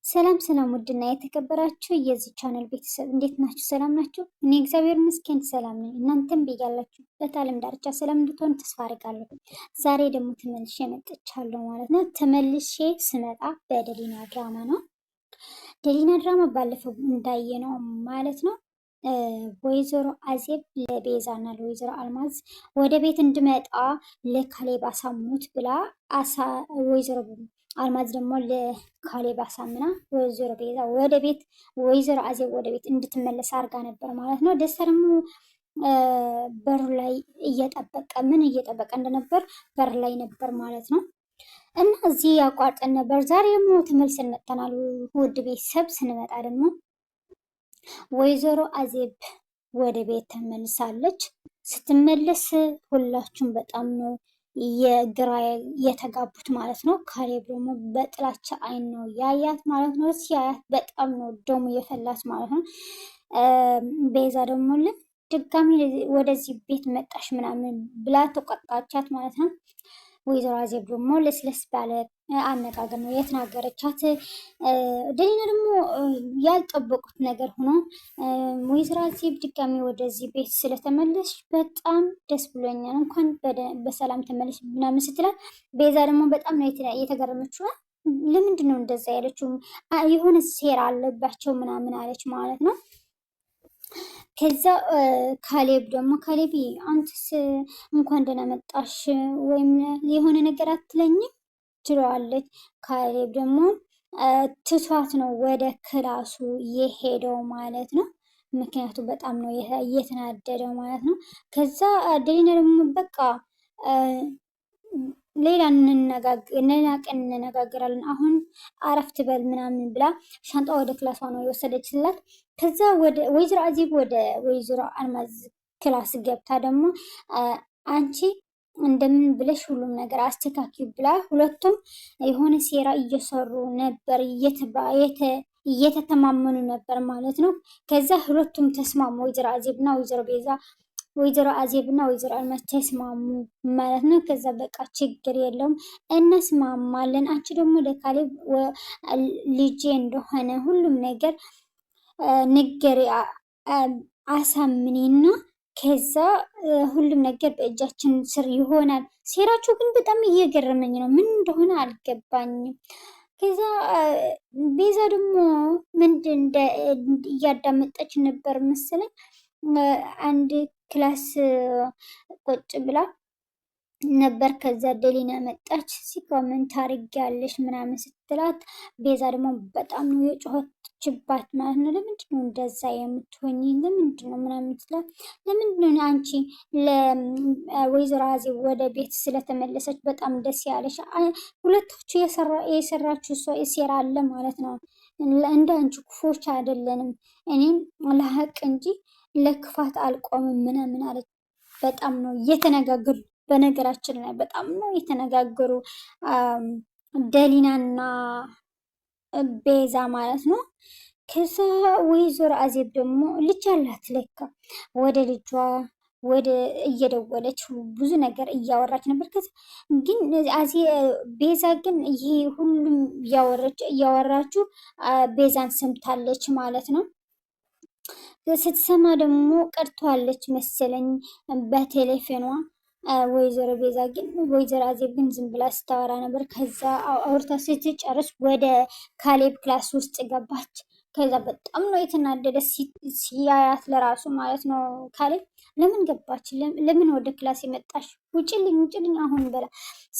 ሰላም ሰላም ውድና የተከበራችሁ የዚህ ቻናል ቤተሰብ እንዴት ናችሁ? ሰላም ናችሁ? እኔ እግዚአብሔር ይመስገን ሰላም ነኝ። እናንተም በያላችሁበት ዓለም ዳርቻ ሰላም እንድትሆኑ ተስፋ አድርጋለሁ። ዛሬ ደግሞ ተመልሼ መጥቻለሁ ማለት ነው። ተመልሼ ስመጣ በደሊና ድራማ ነው። ደሊና ድራማ ባለፈው እንዳየነው ማለት ነው ወይዘሮ አዜብ ለቤዛ እና ለወይዘሮ አልማዝ ወደ ቤት እንድመጣ ለካሌብ አሳምኑት ብላ ወይዘሮ አልማዝ ደግሞ ለካሌብ አሳምና ወይዘሮ ቤዛ ወደ ቤት ወይዘሮ አዜብ ወደ ቤት እንድትመለስ አድርጋ ነበር ማለት ነው። ደስታ ደግሞ በሩ ላይ ምን እየጠበቀ እንደነበር በር ላይ ነበር ማለት ነው። እና እዚህ ያቋርጠን ነበር። ዛሬ ደግሞ ተመልሰን መጥተናል። ውድ ቤተሰብ ስንመጣ ደግሞ ወይዘሮ አዜብ ወደ ቤት ተመልሳለች። ስትመለስ ሁላችሁም በጣም ነው የግራ የተጋቡት ማለት ነው። ካሌብ ደግሞ በጥላቻ አይን ነው ያያት ማለት ነው። ሲያያት በጣም ነው ደሙ የፈላት ማለት ነው። ቤዛ ደግሞ ድጋሚ ወደዚህ ቤት መጣሽ ምናምን ብላ ተቆጣቻት ማለት ነው። ወይዘሮ አዜብ ደግሞ ለስለስ ባለ አነጋገር ነው የተናገረቻት። ደሊና ደግሞ ያልጠበቁት ነገር ሆኖ ወይዘሮ አዜብ ድጋሚ ወደዚህ ቤት ስለተመለሽ በጣም ደስ ብሎኛል፣ እንኳን በሰላም ተመለሽ ምናምን ስትላት፣ ቤዛ ደግሞ በጣም ነው የተገረመችው። ለምንድን ነው እንደዛ ያለችው? የሆነ ሴራ አለባቸው ምናምን አለች ማለት ነው። ከዛ ካሌብ ደግሞ ካሌብ አንተስ እንኳን ደህና መጣሽ ወይም የሆነ ነገር አትለኝም ትለዋለች። ካሌብ ደግሞ ትቷት ነው ወደ ክላሱ የሄደው ማለት ነው። ምክንያቱ በጣም ነው እየተናደደው ማለት ነው። ከዛ ደሊና ደግሞ በቃ ሌላ ቀን እንነጋገራለን፣ አሁን አረፍት በል ምናምን ብላ ሻንጣ ወደ ክላሷ ነው የወሰደችላት። ከዛ ወይዘሮ አዜብ ወደ ወይዘሮ አልማዝ ክላስ ገብታ ደግሞ አንቺ እንደምን ብለሽ ሁሉም ነገር አስተካኪ ብላ ሁለቱም የሆነ ሴራ እየሰሩ ነበር፣ እየተተማመኑ ነበር ማለት ነው። ከዛ ሁለቱም ተስማሙ፣ ወይዘሮ አዜብ እና ወይዘሮ ቤዛ ወይዘሮ አዜብ እና ወይዘሮ አልማዝ ተስማሙ ማለት ነው። ከዛ በቃ ችግር የለውም እንስማማለን፣ አንቺ ደግሞ ለካሌብ ልጄ እንደሆነ ሁሉም ነገር ንገሪ አሳምኔና ከዛ ሁሉም ነገር በእጃችን ስር ይሆናል። ሴራችሁ ግን በጣም እየገረመኝ ነው፣ ምን እንደሆነ አልገባኝም። ከዛ ቤዛ ደግሞ ምንድን እያዳመጠች ነበር መሰለኝ አንድ ክላስ ቁጭ ብላ ነበር። ከዛ ደሊና መጣች። ሲኮመንት አድርጊያለሽ ምናምን ስትላት ቤዛ ደግሞ በጣም ነው የጮኸችባት ማለት ነው። ለምንድን ነው እንደዛ የምትሆኝ? ለምንድን ነው ምናምን ስትላት፣ ለምንድን ነው አንቺ ለወይዘሮ አዜብ ወደ ቤት ስለተመለሰች በጣም ደስ ያለሽ? ሁለታችሁ የሰራችሁ ሴራ አለ ማለት ነው። እንደ አንቺ ክፎች አይደለንም፣ እኔም ለሀቅ እንጂ ለክፋት አልቆምም ምናምን አለች። በጣም ነው እየተነጋገሩ በነገራችን ላይ በጣም ነው የተነጋገሩ ደሊናና ቤዛ ማለት ነው። ከዛ ወይዘሮ አዜብ ደግሞ ልጅ አላት ለካ፣ ወደ ልጇ ወደ እየደወለች ብዙ ነገር እያወራች ነበር። ከዛ ግን ቤዛ ግን ይሄ ሁሉም እያወራችሁ ቤዛን ሰምታለች ማለት ነው። ስትሰማ ደግሞ ቀርተዋለች መሰለኝ በቴሌፎኗ። ወይዘሮ ቤዛ ግን ወይዘሮ አዜብ ግን ዝም ብላ ስታወራ ነበር። ከዛ አውርታ ስትጨርስ ወደ ካሌብ ክላስ ውስጥ ገባች። ከዛ በጣም ነው የተናደደ ሲያያት ለራሱ ማለት ነው። ካሌብ ለምን ገባች? ለምን ወደ ክላስ የመጣሽ? ውጭልኝ ውጭልኝ አሁን በላ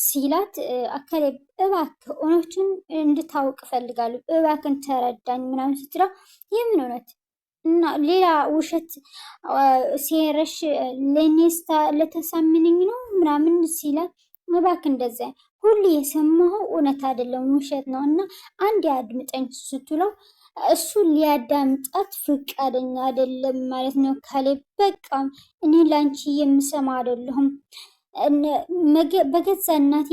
ሲላት፣ ካሌብ እባክህ እውነቱን እንድታውቅ እፈልጋለሁ፣ እባክን ተረዳኝ ምናምን ስትለው፣ የምን እውነት እና ሌላ ውሸት ሴረሽ ለኔስታ ለተሳምንኝ ነው ምናምን ሲላት፣ እባክህ እንደዛ ሁሉ የሰማኸው እውነት አይደለም ውሸት ነው እና አንድ አድምጠኝ ስትለው እሱ ሊያዳምጣት ፍቃደኛ አይደለም ማለት ነው። ካሌብ በቃ እኔ ላንቺ የምሰማ አይደለሁም፣ በገዛ እናቴ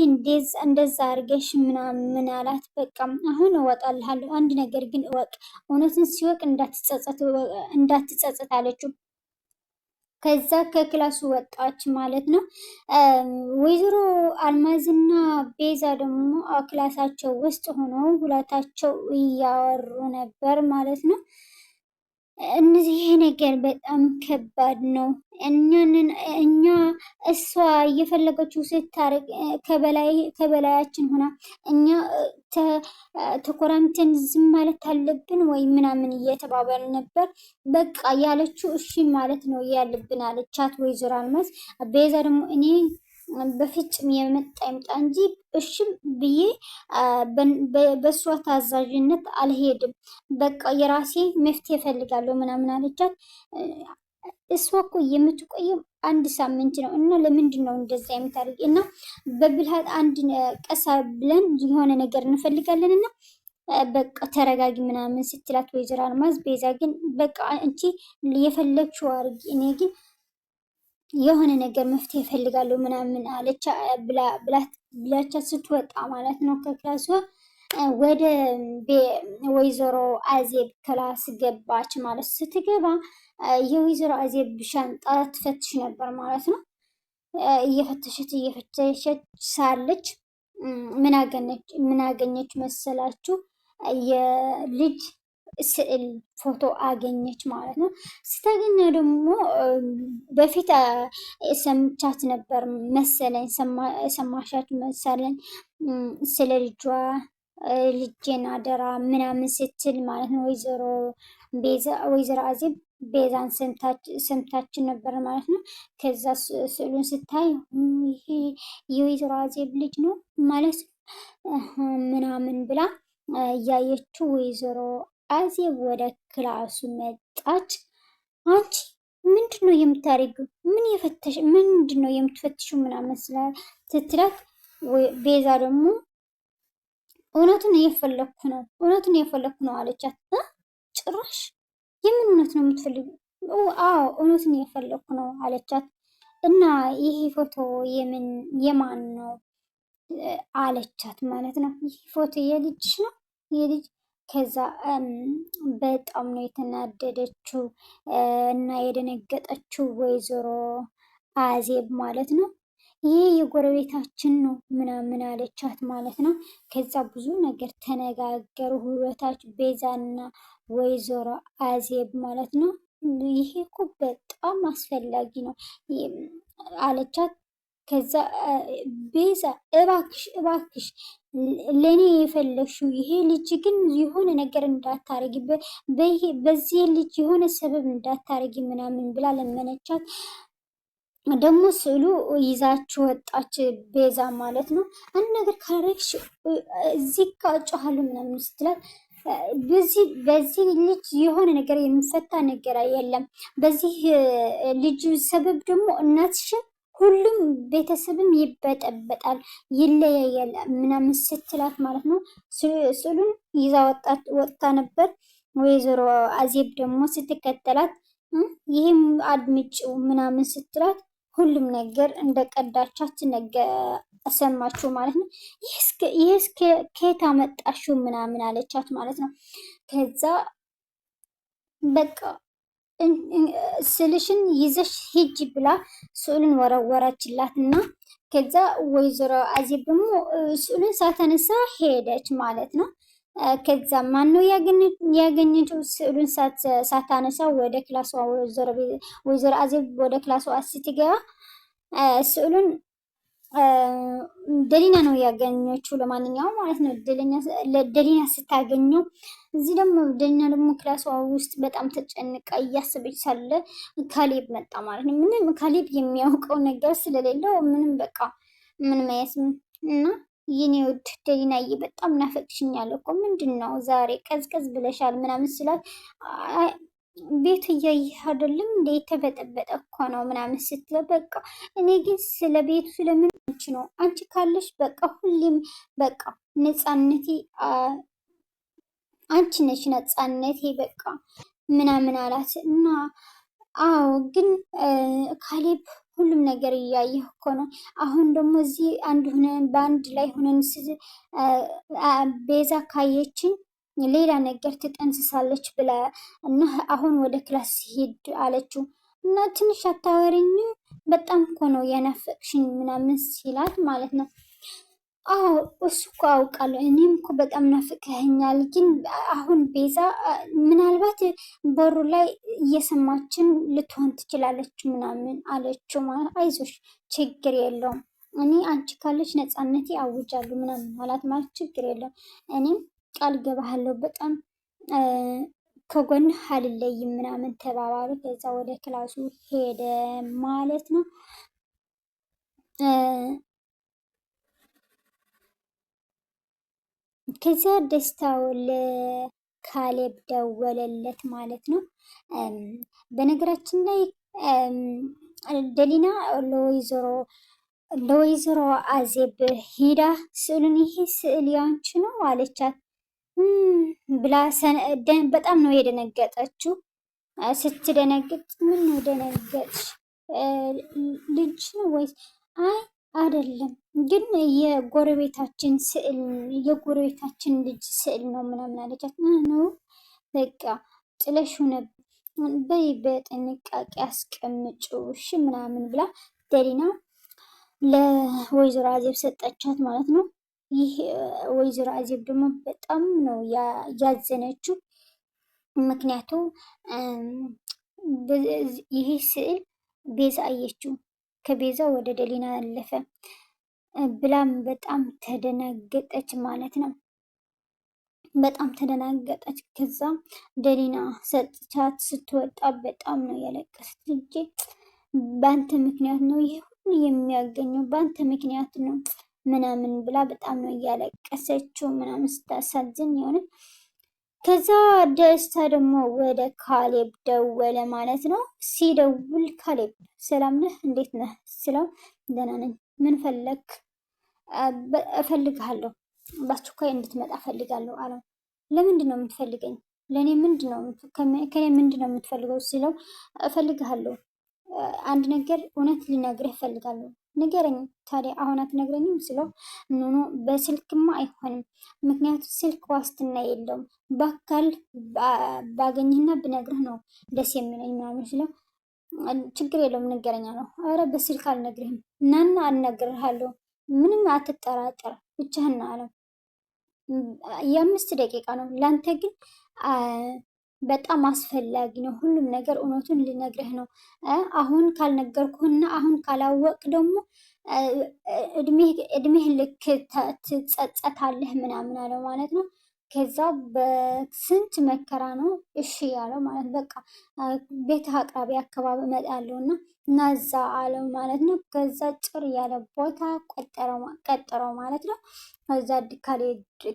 እንደዛ አድርገሽ ምናምን አላት። በቃ አሁን እወጣልሃለሁ፣ አንድ ነገር ግን እወቅ፣ እውነትን ሲወቅ እንዳትጸጸት አለችው። ከዛ ከክላሱ ወጣች ማለት ነው። ወይዘሮ አልማዝና ቤዛ ደግሞ ክላሳቸው ውስጥ ሆነው ሁለታቸው እያወሩ ነበር ማለት ነው። እነዚህ ይሄ ነገር በጣም ከባድ ነው። እኛ እሷ እየፈለገችው ስታረግ ከበላያችን ሆና እኛ ተኮራምተን ዝም ማለት አለብን ወይ ምናምን እየተባባሉ ነበር። በቃ ያለችው እሺ ማለት ነው ያለብን አለቻት ወይዘሮ አልማዝ። ቤዛ ደግሞ እኔ በፍጹም የመጣ ይምጣ እንጂ እሽም ብዬ በእሷ ታዛዥነት አልሄድም። በቃ የራሴ መፍትሄ እፈልጋለሁ ምናምን አለቻት። እሷ እኮ የምትቆየው 1 ሳምንት ነው እና ለምንድን ነው እንደዛ የምታደርጊ? እና በብልሃት አንድ ቀሳ ብለን የሆነ ነገር እንፈልጋለን እና በቃ ተረጋጊ ምናምን ስትላት ወይዘሮ አልማዝ፣ ቤዛ ግን በቃ አንቺ የፈለግሽው አድርጊ፣ እኔ ግን የሆነ ነገር መፍትሄ እፈልጋለሁ ምናምን አለቻ ብላቻት ስትወጣ ማለት ነው ከክላሷ ወደ ወይዘሮ አዜብ ክላስ ገባች ማለት ስትገባ የወይዘሮ አዜብ ሻንጣ ትፈትሽ ነበር ማለት ነው። እየፈተሸች ሳለች ምን አገኘች መሰላችሁ? የልጅ ስዕል ፎቶ አገኘች ማለት ነው። ስታገኘ ደግሞ በፊት ሰምቻት ነበር መሰለኝ፣ ሰማሻት መሰለኝ ስለ ልጄን አደራ ምናምን ስትል ማለት ነው። ወይዘሮ አዜብ ቤዛን ሰምታችን ነበር ማለት ነው። ከዛ ስዕሉን ስታይ ይሄ የወይዘሮ አዜብ ልጅ ነው ማለት ምናምን ብላ እያየችው ወይዘሮ አዜብ ወደ ክላሱ መጣች። አንቺ ምንድን ነው የምታደርጊው? ምንድን ነው የምትፈትሽው? ምናምን ስትላት ቤዛ ደግሞ እውነቱን እየፈለግኩ ነው አለቻት። ጭራሽ የምን እውነት ነው የምትፈልጊው? አዎ እውነቱን እየፈለግኩ ነው አለቻት። እና ይሄ ፎቶ የማን ነው አለቻት ማለት ነው። ይህ ፎቶ የልጅሽ ነው የልጅ ከዛ በጣም ነው የተናደደችው እና የደነገጠችው ወይዘሮ አዜብ ማለት ነው። ይህ የጎረቤታችን ነው ምናምን አለቻት ማለት ነው። ከዛ ብዙ ነገር ተነጋገሩ ሁለታች ቤዛና ወይዘሮ አዜብ ማለት ነው። ይሄ እኮ በጣም አስፈላጊ ነው አለቻት። ከዛ ቤዛ እባክሽ ለእኔ የፈለግሽው ይሄ ልጅ ግን የሆነ ነገር እንዳታረጊ፣ በዚህ ልጅ የሆነ ሰበብ እንዳታረጊ ምናምን ብላ ለመነቻት። ደግሞ ስዕሉ ይዛችሁ ወጣች ቤዛ ማለት ነው። አንድ ነገር ካረግሽ እዚህ ካጮሃለሁ ምናምን ስትላት በዚህ ልጅ የሆነ ነገር የሚፈታ ነገር የለም። በዚህ ልጅ ሰበብ ደግሞ እናትሽን ሁሉም ቤተሰብም ይበጠበጣል፣ ይለያያል ምናምን ስትላት ማለት ነው። ስዕሉን ይዛ ወጥታ ነበር። ወይዘሮ አዜብ ደግሞ ስትከተላት ይህም አድምጪው ምናምን ስትላት ሁሉም ነገር እንደ ቀዳቻት ሰማችሁ ማለት ነው። ይህስ ከየት አመጣሽው ምናምን አለቻት ማለት ነው። ከዛ በቃ ስልሽን ይዘሽ ሂጅ ብላ ስዕሉን ወረወረችላት እና ከዛ ወይዘሮ አዜብ ደግሞ ስዕሉን ሳታነሳ ሄደች ማለት ነው። ከዛ ማን ነው ያገኘችው? ስዕሉን ሳታነሳ ወደ ክላሷ ወይዘሮ አዜብ ወደ ክላሷ ስትገባ ስዕሉን ደሊና ነው ያገኘችው። ለማንኛውም ማለት ነው ደሊና ስታገኘው እዚህ ደግሞ ደሊና ደግሞ ክላሷ ውስጥ በጣም ተጨንቃ እያሰበች ሳለ ካሌብ መጣ ማለት ነው። ምንም ካሌብ የሚያውቀው ነገር ስለሌለው ምንም በቃ ምንም አያስም እና የኔ ውድ ደሊናዬ በጣም ናፈቅሽኛል እኮ ምንድን ነው ዛሬ ቀዝቀዝ ብለሻል ምናምን ስላት ቤቱ እያየህ አይደለም እንደ የተበጠበጠ እኮ ነው ምናምን ስትለው በቃ እኔ ግን ስለ ቤቱ ስለምን ነው አንቺ ካለሽ በቃ ሁሌም በቃ ነፃነቴ አንቺ ነሽ ነፃነቴ በቃ ምናምን አላት እና አዎ ግን ካሌብ ሁሉም ነገር እያየህ እኮ ነው። አሁን ደግሞ እዚህ በአንድ ላይ ሆነን ቤዛ ካየችን ሌላ ነገር ትጠንስሳለች ብላ እና አሁን ወደ ክላስ ሂድ አለችው። እና ትንሽ አታወሪኝ? በጣም እኮ ነው የናፈቅሽኝ ምናምን ሲላት ማለት ነው። አዎ እሱ እኮ አውቃለሁ፣ እኔም እኮ በጣም ናፍቀኸኛል። ግን አሁን ቤዛ ምናልባት በሩ ላይ እየሰማችን ልትሆን ትችላለች ምናምን አለችው። ማለት አይዞሽ ችግር የለውም እኔ አንቺ ካለች ነፃነቴ አውጃለሁ ምናምን አላት። ማለት ችግር የለውም እኔም ቃል ገባሃለሁ በጣም ከጎንህ አልለይም ምናምን ተባባሉ። ከዛ ወደ ክላሱ ሄደ ማለት ነው። ከዚያ ደስታው ለካሌብ ደወለለት ማለት ነው። በነገራችን ላይ ደሊና ለወይዘሮ አዜብ ሂዳ ስዕሉን ይሄ ስዕል ያንቺ ነው አለቻት ብላ በጣም ነው የደነገጠችው። ስትደነግጥ ምን ነው ደነገጥሽ? ልጅ ነው ወይስ? አይ አይደለም፣ ግን የጎረቤታችን ስዕል የጎረቤታችን ልጅ ስዕል ነው ምናምን አለቻት። ነው በቃ ጥለሽው ነበር፣ በይ በጥንቃቄ አስቀምጪው እሺ ምናምን ብላ ደሊና ለወይዘሮ አዜብ ሰጠቻት ማለት ነው። ይህ ወይዘሮ አዜብ ደግሞ በጣም ነው ያዘነችው። ምክንያቱም ይህ ስዕል ቤዛ አየችው፣ ከቤዛ ወደ ደሊና አለፈ ብላም በጣም ተደናገጠች ማለት ነው። በጣም ተደናገጠች። ከዛ ደሊና ሰጥቻት ስትወጣ በጣም ነው ያለቀሰች። ልጄ በአንተ ምክንያት ነው ይህ ሁሉ የሚያገኘው፣ በአንተ ምክንያት ነው ምናምን ብላ በጣም ነው እያለቀሰችው ምናምን ስታሳዝን የሆነ። ከዛ ደስታ ደግሞ ወደ ካሌብ ደወለ ማለት ነው። ሲደውል ካሌብ ሰላም ነህ እንዴት ነህ ስለው ደህና ነኝ፣ ምን ፈለግ? እፈልግሃለሁ፣ በአስቸኳይ እንድትመጣ እፈልጋለሁ አለው። ለምንድን ነው የምትፈልገኝ? ለእኔ ከኔ ምንድን ነው የምትፈልገው ሲለው እፈልግሃለሁ፣ አንድ ነገር እውነት ልነግርህ እፈልጋለሁ። ንገረኝ። ታዲያ አሁን አትነግረኝም ስለው ኖ በስልክማ አይሆንም፣ ምክንያቱም ስልክ ዋስትና የለውም፣ በአካል ባገኝህና ብነግርህ ነው ደስ የሚለኝ ምናምን ስለው ችግር የለውም ንገረኝ አለው። ኧረ በስልክ አልነግርህም፣ እናና አልነግርሃለሁ፣ ምንም አትጠራጠር ብቻህን አለው። የ5 ደቂቃ ነው ለአንተ ግን በጣም አስፈላጊ ነው። ሁሉም ነገር እውነቱን ልነግርህ ነው። አሁን ካልነገርኩህና አሁን ካላወቅ ደግሞ እድሜህ ልክ ትጸጸታለህ ምናምን አለው ማለት ነው። ከዛ በስንት መከራ ነው እሺ ያለው ማለት በቃ ቤትህ አቅራቢ አካባቢ እመጣለሁ እና እዛ አለው ማለት ነው። ከዛ ጭር ያለ ቦታ ቀጠረው ማለት ነው። ከዛ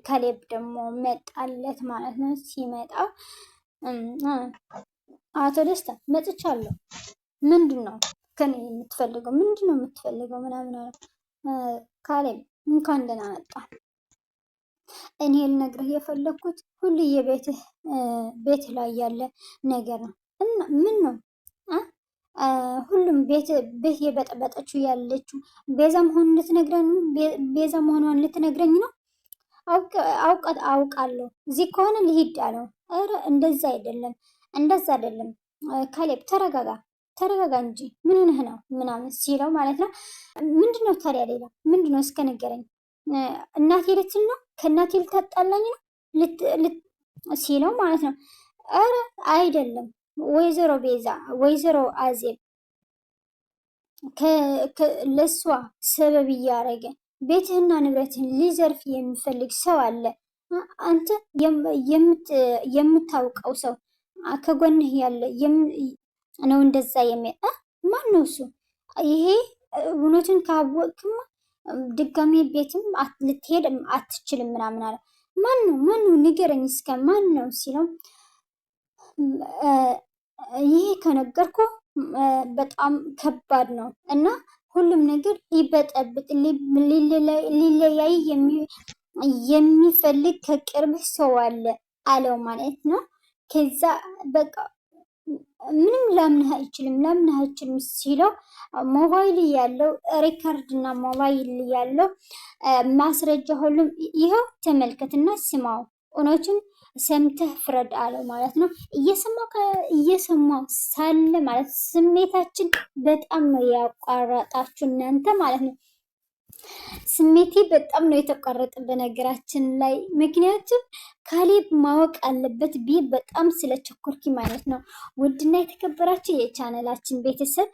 ካሌብ ደግሞ መጣለት ማለት ነው። ሲመጣ አቶ ደስታ መጥቻለሁ፣ ምንድን ነው ከኔ የምትፈልገው? ምንድን ነው የምትፈልገው ምናምን አለ። ካሌብ እንኳን ደህና መጣ። እኔ ልነግርህ የፈለግኩት ሁሉ ቤት ላይ ያለ ነገር ነው። እና ምን ነው? ሁሉም ቤት የበጠበጠችው ያለችው ቤዛ መሆኗን ልትነግረኝ ነው? አውቃለሁ። እዚህ ከሆነ ልሂድ አለው። ኧረ እንደዛ አይደለም ካሌብ ተረጋጋ እንጂ ምን ሆነህ ነው ምናምን ሲለው ማለት ነው። ምንድነው ታዲያ ሌላ ምንድነው እስከ ንገረኝ። እናቴ ልትል ነው? ከእናቴ ልታጣላኝ ነው ሲለው ማለት ነው። ኧረ አይደለም ወይዘሮ አዜብ ለእሷ ሰበብ እያደረገ ቤትህና ንብረትህን ሊዘርፍ የሚፈልግ ሰው አለ። አንተ የምታውቀው ሰው ከጎንህ ያለ ነው እንደዛ ማን ነው እሱ? ይሄ እውነቱን ካወቅክማ ድጋሜ ቤትም ልትሄድ አትችልም ምናምን አለ። ማን ነው ንገረኝ እስከ ማን ነው ሲለው ይሄ ከነገርኩ በጣም ከባድ ነው እና ሁሉም ነገር ሊበጠብጥ ሊለያይ የሚፈልግ ከቅርብህ ሰው አለው ማለት ነው። ከዛ በቃ ምንም ላምንህ አይችልም ሲለው ሞባይል ያለው ሪከርድ እና ሞባይል ያለው ማስረጃ ሁሉም ይኸው ተመልከትና ስማው፣ እውነቱን ሰምተህ ፍረድ አለው ማለት ነው። እየሰማው ሳለ ማለት ስሜታችን በጣም ነው ያቋረጣችሁ እናንተ ማለት ነው። ስሜቴ በጣም ነው የተቋረጠ በነገራችን ላይ። ምክንያቱም ካሌብ ማወቅ አለበት ብዬ በጣም ስለቸኮርኩ ማለት ነው። ውድና የተከበራችሁ የቻነላችን ቤተሰብ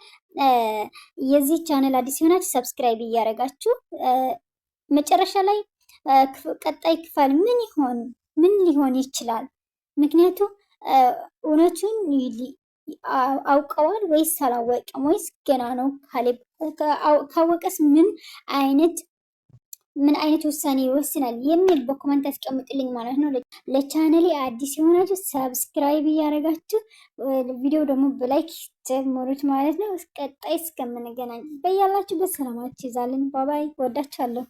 የዚህ ቻነል አዲስ የሆናችሁ ሰብስክራይብ እያደረጋችሁ መጨረሻ ላይ ቀጣይ ክፍል ምን ሊሆን ይችላል? ምክንያቱም እውነቱን አውቀዋል ወይስ አላወቀም? ወይስ ገና ነው? ካሌብ ካወቀስ ምን አይነት ውሳኔ ይወስናል የሚል በኮመንት አስቀምጥልኝ ማለት ነው። ለቻነሌ አዲስ የሆናችሁ ሰብስክራይብ እያደረጋችሁ ቪዲዮ ደግሞ በላይክ ጀምሩት ማለት ነው። ቀጣይ እስከምንገናኝ በያላችሁበት ሰላማችሁ ይዛልን። ባባይ ወዳችኋለሁ።